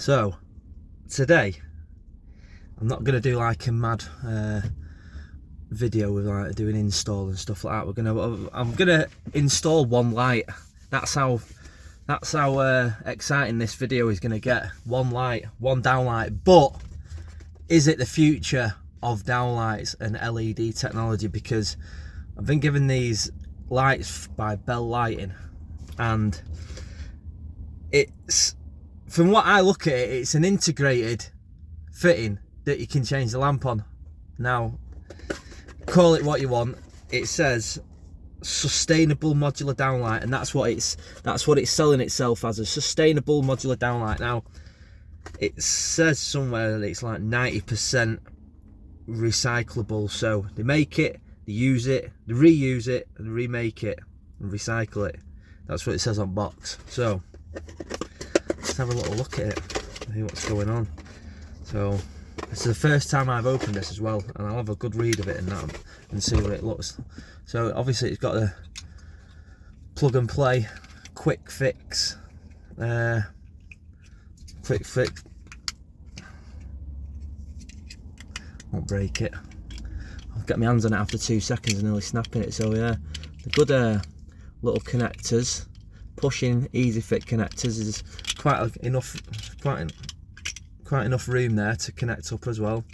So today I'm not going to do like a mad video with like doing install and stuff like that. I'm gonna install one light. That's how exciting this video is going to get. One light, one downlight. But is it the future of downlights and LED technology? Because I've been given these lights by Bell Lighting, and it's, from what I look at it, it's an integrated fitting that you can change the lamp on. Now, call it what you want. It says sustainable modular downlight, and that's what it's selling itself as, a sustainable modular downlight. Now, it says somewhere that it's like 90% recyclable. So they make it, they use it, they reuse it, and they remake it and recycle it. That's what it says on box. So let's have a little look at it, see what's going on. So it's the first time I've opened this as well, and I'll have a good read of it and see what it looks. So obviously it's got a plug and play, quick fix, won't break it. I'll get my hands on it after 2 seconds and nearly snapping it. So yeah, the good little connectors, pushing easy fit connectors. Is quite enough room there to connect up as well,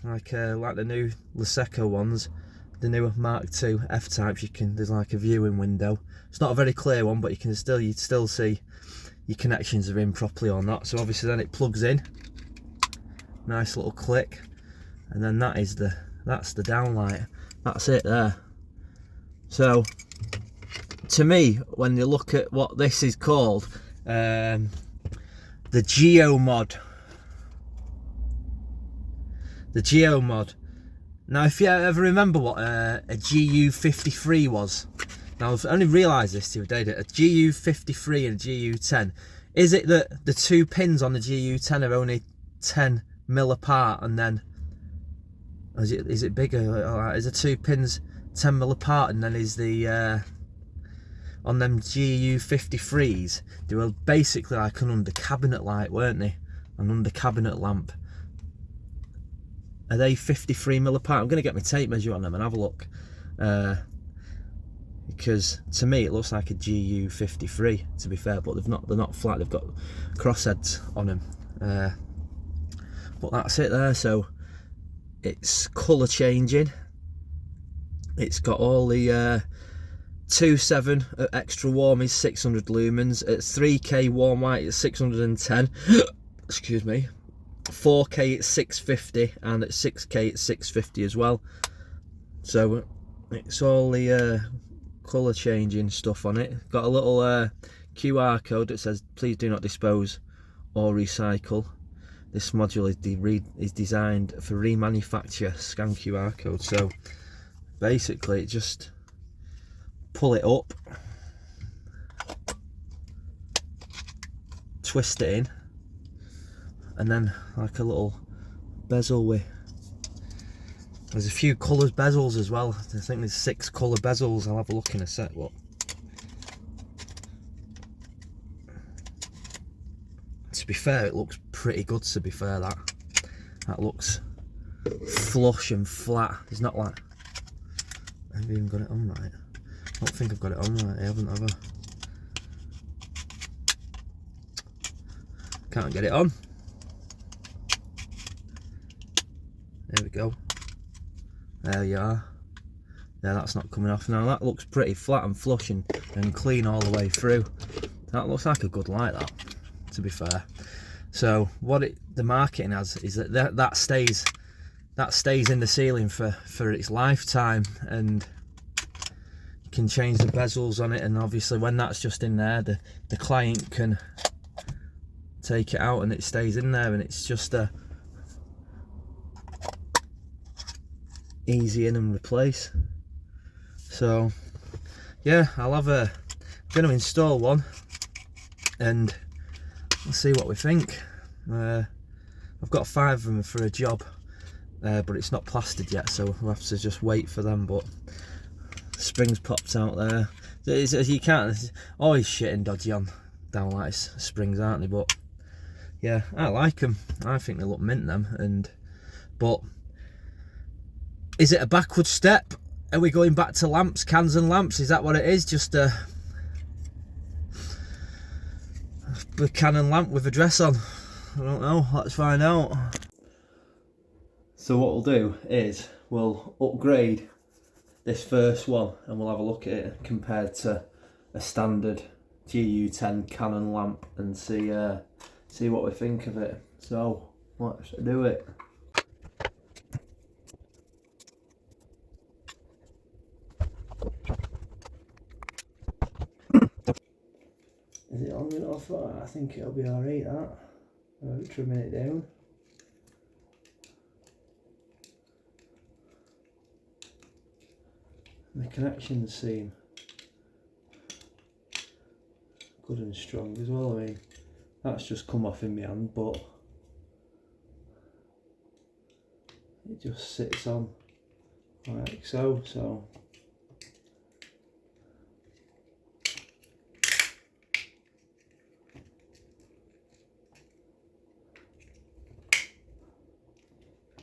like the new Liseco ones, the newer Mark II F-types. There's like a viewing window. It's not a very clear one, but you'd still see your connections are in properly or not. So obviously then it plugs in, nice little click, and then that's the downlight. That's it there. So to me, when you look at what this is called, the Geo mod. The Geo mod. Now, if you ever remember what a GU53 was, now I've only realised this the other day, that a GU53 and a GU10, is it that the two pins on the GU10 are only 10 mil apart, and then is it bigger? Is the two pins 10 mil apart, and then is the on them GU53s, they were basically like an under cabinet light, weren't they? An under cabinet lamp. Are they 53 mil apart? I'm going to get my tape measure on them and have a look, because to me it looks like a GU53, to be fair, but they're not flat. They've got crossheads on them, but that's it there. So it's colour changing. It's got all the 2.7 extra warm is 600 lumens. At 3K warm white it's 610. Excuse me. 4K it's 650, and at 6K it's 650 as well. So it's all the colour changing stuff on it. Got a little QR code that says please do not dispose or recycle. This module is designed for remanufacture. Scan QR code. So basically, just pull it up, twist it in, and then like a little bezel with, there's a few colours bezels as well. I think there's 6 colour bezels. I'll have a look in a sec. What? To be fair, it looks pretty good. To be fair, that looks flush and flat. It's not like, I've even got it on right. I don't think I've got it on right. I haven't ever. Can't get it on. There we go. There you are. Yeah, that's not coming off now. That looks pretty flat and flush and clean all the way through. That looks like a good light, that, to be fair. So what the marketing has is that stays in the ceiling for its lifetime, and you can change the bezels on it, and obviously when that's just in there, the client can take it out and it stays in there, and it's just a easy in and replace. So yeah, I'm going to install one and we'll see what we think. I've got 5 of them for a job, but it's not plastered yet, so we'll have to just wait for them. But springs popped out there. You can't, always shit and dodgy on downlights springs, aren't they? But yeah, I like them. I think they look mint, them. But is it a backward step? Are we going back to lamps, cans and lamps? Is that what it is? Just a can and lamp with a dress on? I don't know. Let's find out. So what we'll do is we'll upgrade this first one and we'll have a look at it compared to a standard GU10 Canon lamp and see what we think of it. So let's do it. Is it long enough? I think it'll be alright, that. I'll trim it down. The connections seem good and strong as well. I mean, that's just come off in my hand, but it just sits on like so.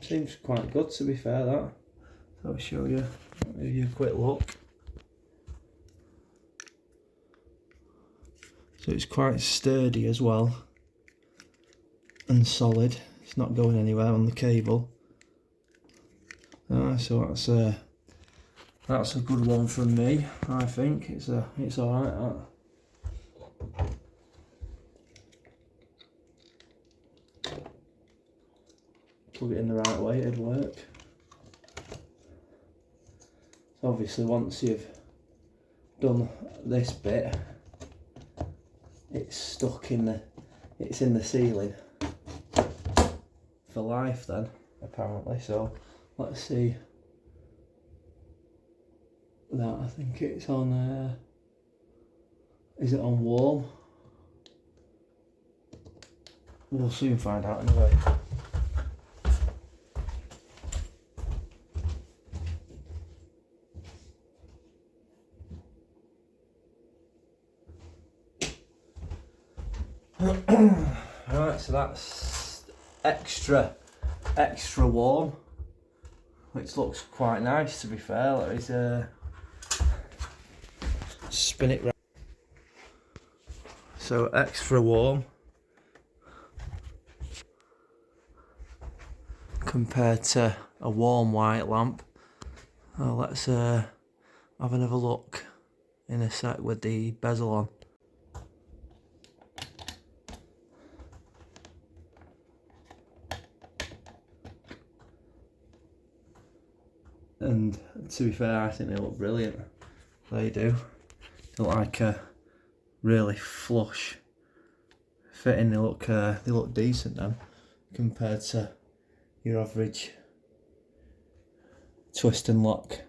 Seems quite good, to be fair, that. So I'll show you, give you a quick look. So it's quite sturdy as well and solid. It's not going anywhere on the cable. So that's a good one from me. I think it's alright, that. Plug it in the right way, it'd work. So obviously once you've done this bit, it's stuck in it's in the ceiling for life then, apparently. So let's see that. I think it's on, is it on warm? We'll soon find out anyway. Right, so that's extra warm, which looks quite nice, to be fair. Let me spin it round. So extra warm compared to a warm white lamp. Let's have another look in a sec with the bezel on. And to be fair, I think they look brilliant. They do. They look like a really flush fitting. They look decent then, compared to your average twist and lock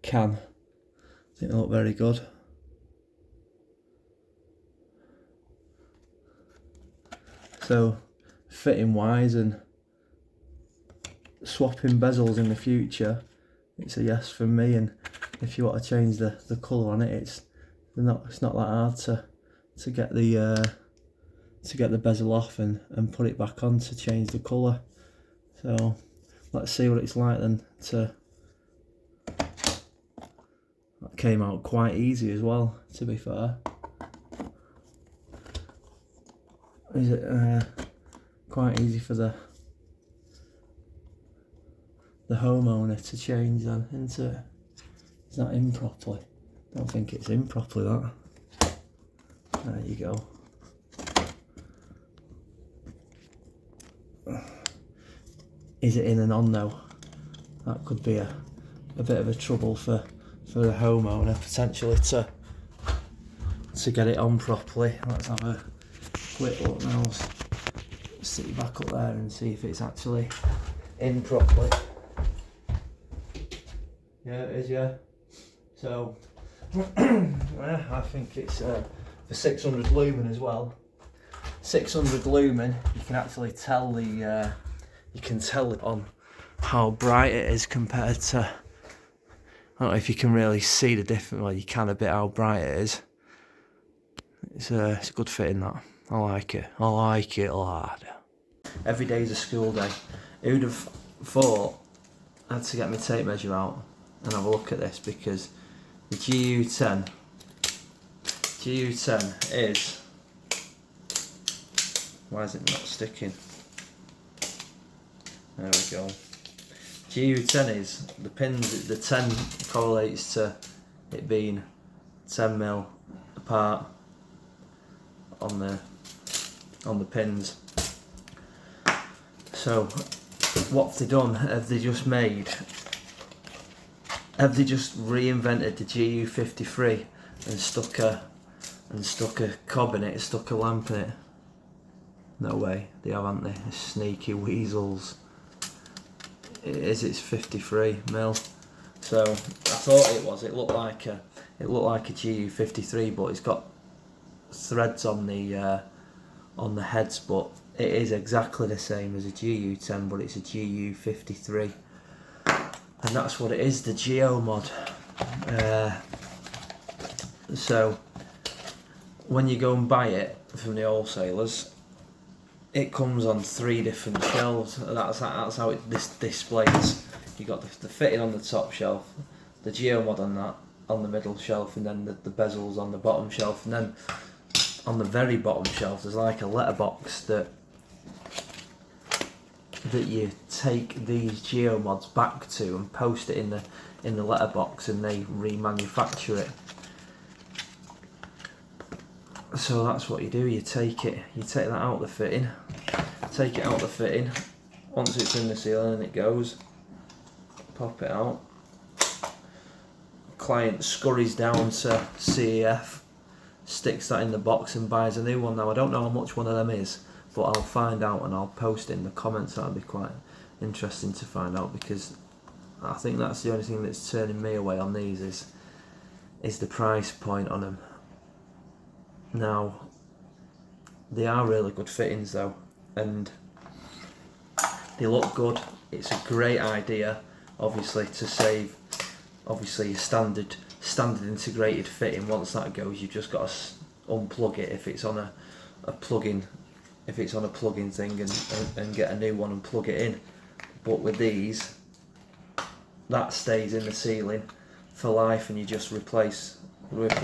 can. I think they look very good. So fitting wise and swapping bezels in the future, it's a yes from me. And if you want to change the colour on it, it's not that hard to get the bezel off and put it back on to change the colour. So let's see what it's like then. That came out quite easy as well, to be fair. Is it quite easy for the homeowner to change then into it? Is that in properly? I don't think it's in properly, that. There you go. Is it in and on though? That could be a bit of a trouble for the homeowner potentially to get it on properly. Let's have a quick look now. Let's sit it back up there and see if it's actually in properly. Yeah, it is, yeah. So yeah, I think it's for 600 lumen as well. 600 lumen, you can actually tell you can tell it on how bright it is compared to, I don't know if you can really see the difference. Well, you can a bit how bright it is. It's a good fitting, that. I like it lad. Every day's a school day. Who'd have thought I had to get my tape measure out and have a look at this, because the GU10 is, why is it not sticking? There we go. GU10 is, the pins, the 10 correlates to it being 10 mil apart on the pins. So what have they done? Have they just reinvented the GU53 and stuck a cob in it, stuck a lamp in it? No way, they haven't they? Sneaky weasels. It's 53 mil. So I thought it was. It looked like a GU53, but it's got threads on the heads, but it is exactly the same as a GU10, but it's a GU53, and that's what it is, the Geo mod. So when you go and buy it from the wholesalers, it comes on 3 different shelves. That's how it displays. You got the fitting on the top shelf, the Geo mod on the middle shelf, and then the bezels on the bottom shelf, and then on the very bottom shelf there's like a letterbox that you take these Geo mods back to and post it in the letterbox, and they remanufacture it. So that's what you do. You take that out the fitting, once it's in the ceiling and it goes, pop it out. Client scurries down to CEF, sticks that in the box and buys a new one. Now I don't know how much one of them is, but I'll find out and I'll post it in the comments. That'll be quite interesting to find out, because I think that's the only thing that's turning me away on these is the price point on them. Now they are really good fittings though, and they look good. It's a great idea, obviously, to save obviously your standard integrated fitting. Once that goes, you've just got to unplug it if it's on a plug-in thing, and get a new one and plug it in. But with these, that stays in the ceiling for life, and you just replace the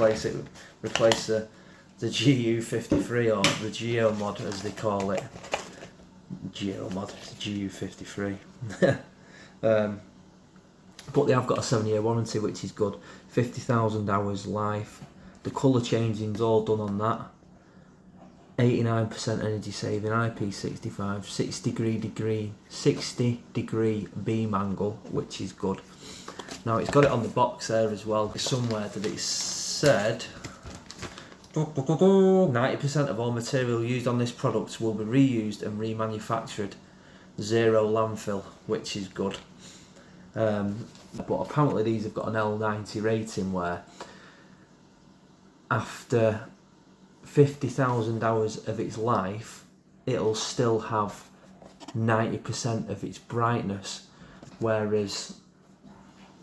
GU53, or the Geo mod as they call it. Geo mod, GU53. But they have got a 7-year warranty, which is good. 50,000 hours life. The colour changing's all done on that. 89% energy saving, IP65, 60 degree beam angle, which is good. Now it's got it on the box there as well, somewhere that it said 90% of all material used on this product will be reused and remanufactured. 0 landfill, which is good. But apparently these have got an L90 rating, where after 50,000 hours of its life, it'll still have 90% of its brightness, whereas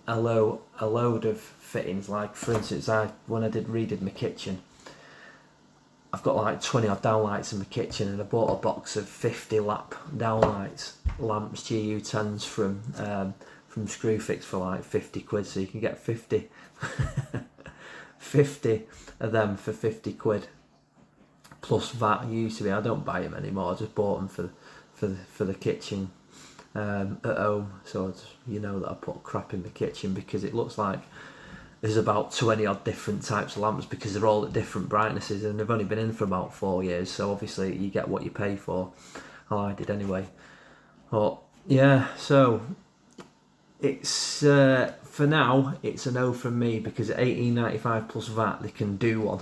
a load of fittings, like for instance, when I redid my kitchen, I've got like 20 odd downlights in my kitchen, and I bought a box of 50 lap downlights lamps, GU10s from Screwfix for like 50 quid, so you can get 50 of them for 50 quid plus VAT. Used to be, I don't buy them anymore, I just bought them for the kitchen at home, so you know that I put crap in the kitchen, because it looks like there's about 20 odd different types of lamps, because they're all at different brightnesses, and they've only been in for about 4 years, so obviously you get what you pay for. Well, I did anyway. But yeah, so it's for now it's a no from me, because at $18.95 plus VAT they can do one.